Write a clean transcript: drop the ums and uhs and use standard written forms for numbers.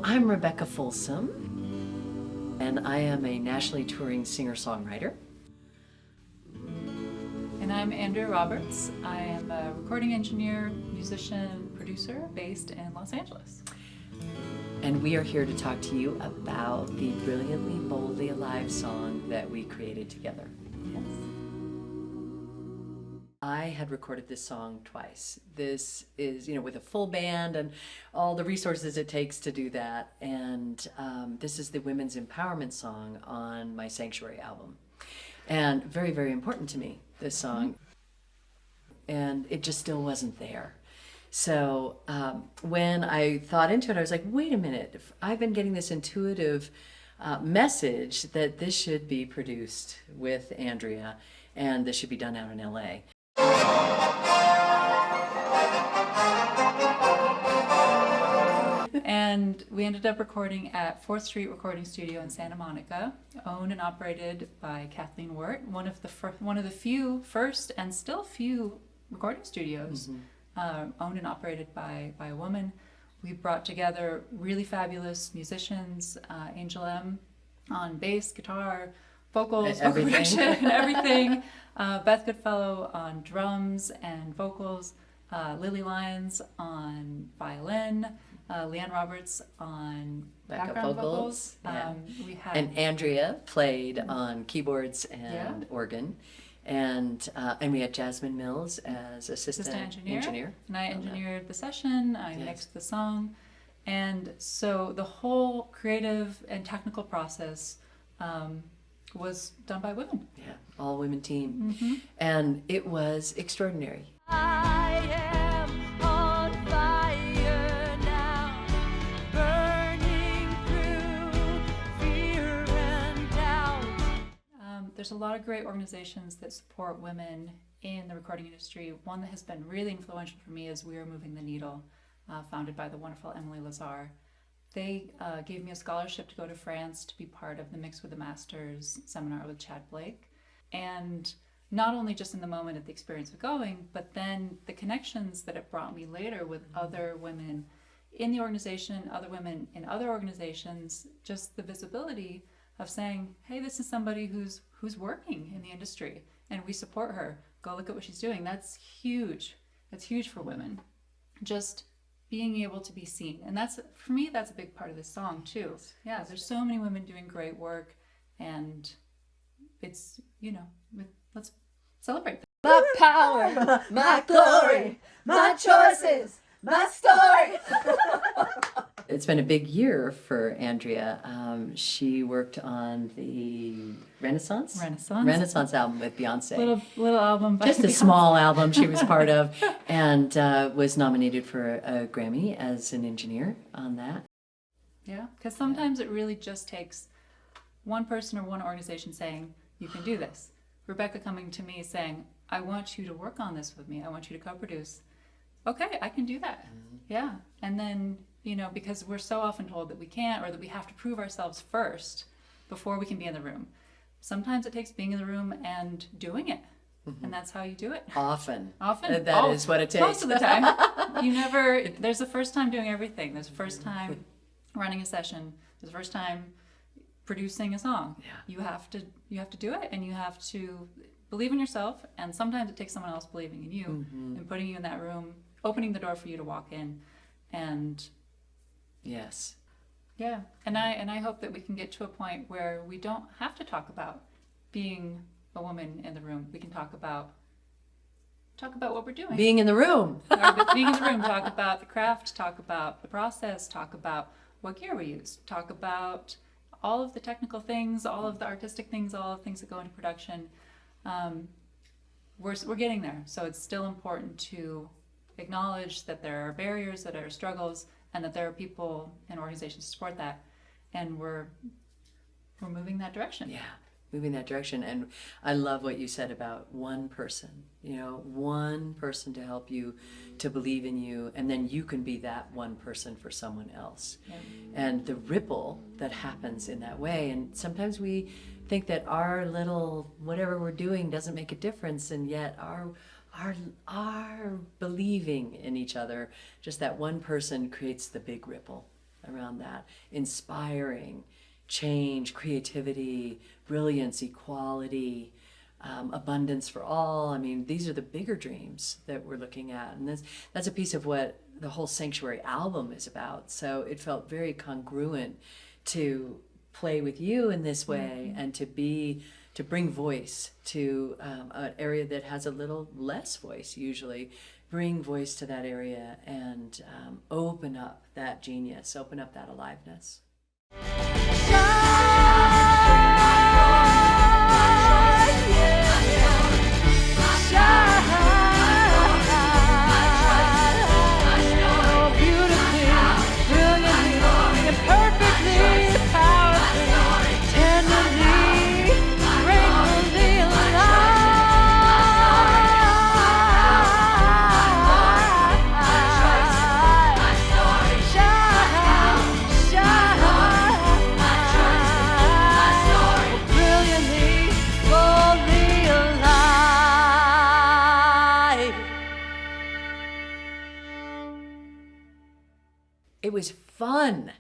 I'm Rebecca Folsom, and I am a nationally touring singer-songwriter. And I'm Andrea Roberts. I am a recording engineer, musician, producer based in Los Angeles. And we are here to talk to you about the Brilliantly Boldly Alive song that we created together. Yes. I had recorded this song twice. This is, with a full band and all the resources it takes to do that. And this is the women's empowerment song on my Sanctuary album. And very, very important to me, this song. And it just still wasn't there. So when I thought into it, I was like, wait a minute, I've been getting this intuitive message that this should be produced with Andrea and this should be done out in LA. And we ended up recording at 4th Street Recording Studio in Santa Monica, owned and operated by Kathleen Wirt, one of the few first and still few recording studios owned and operated by a woman. We brought together really fabulous musicians, Angel M on bass, guitar, vocals, vocal production, everything. Beth Goodfellow on drums and vocals, Lily Lyons on violin, Leanne Roberts on background vocals. Yeah. We had And Andrea played on keyboards and organ. And we had Jasmine Mills as assistant engineer. And I engineered the session, I mixed the song. And so the whole creative and technical process was done by women. Yeah, all women team. And it was extraordinary. I am on fire now, burning through fear and doubt. There's a lot of great organizations that support women in the recording industry. One that has been really influential for me is We Are Moving the Needle, founded by the wonderful Emily Lazar. They gave me a scholarship to go to France to be part of the Mix with the Masters seminar with Chad Blake. And not only just in the moment of the experience of going, but then the connections that it brought me later with other women in the organization, other women in other organizations, just the visibility of saying, hey, this is somebody who's working in the industry and we support her. Go look at what she's doing. That's huge. That's huge for women. Just being able to be seen. And that's, for me, that's a big part of this song too. Yeah, there's so many women doing great work and it's, let's celebrate them. My power, my glory, my choices, my story. It's been a big year for Andrea. She worked on the Renaissance album with Beyonce. Little album by Just a Beyonce. small album she was part of, and was nominated for a Grammy as an engineer on that. Yeah, because sometimes it really just takes one person or one organization saying, you can do this. Rebecca coming to me saying, I want you to work on this with me. I want you to co-produce. Okay, I can do that. Yeah. And then, because we're so often told that we can't or that we have to prove ourselves first before we can be in the room. Sometimes it takes being in the room and doing it. And that's how you do it. Often. That is what it takes. Most of the time. There's a first time doing everything. There's a first time running a session. There's a first time producing a song. Yeah. You have to do it and you have to believe in yourself, and sometimes it takes someone else believing in you and putting you in that room, opening the door for you to walk in. And Yes. yeah, and I hope that we can get to a point where we don't have to talk about being a woman in the room. We can talk about what we're doing. Being in the room. Being in the room, talk about the craft, talk about the process, talk about what gear we use, talk about all of the technical things, all of the artistic things, all of the things that go into production. We're getting there. So it's still important to acknowledge that there are barriers, that there are struggles, and that there are people and organizations to support that. And we're moving that direction. Yeah, moving that direction. And I love what you said about one person, one person to help you, to believe in you, and then you can be that one person for someone else. Yeah. And the ripple that happens in that way. And sometimes we think that our little whatever we're doing doesn't make a difference, and yet our believing in each other, just that one person creates the big ripple. around that, inspiring change, creativity, brilliance, equality, abundance for all. I mean, these are the bigger dreams that we're looking at. And that's a piece of what the whole Sanctuary album is about. So it felt very congruent to play with you in this way and to bring voice to an area that has a little less voice usually. Bring voice to that area and open up that genius, open up that aliveness. It was fun.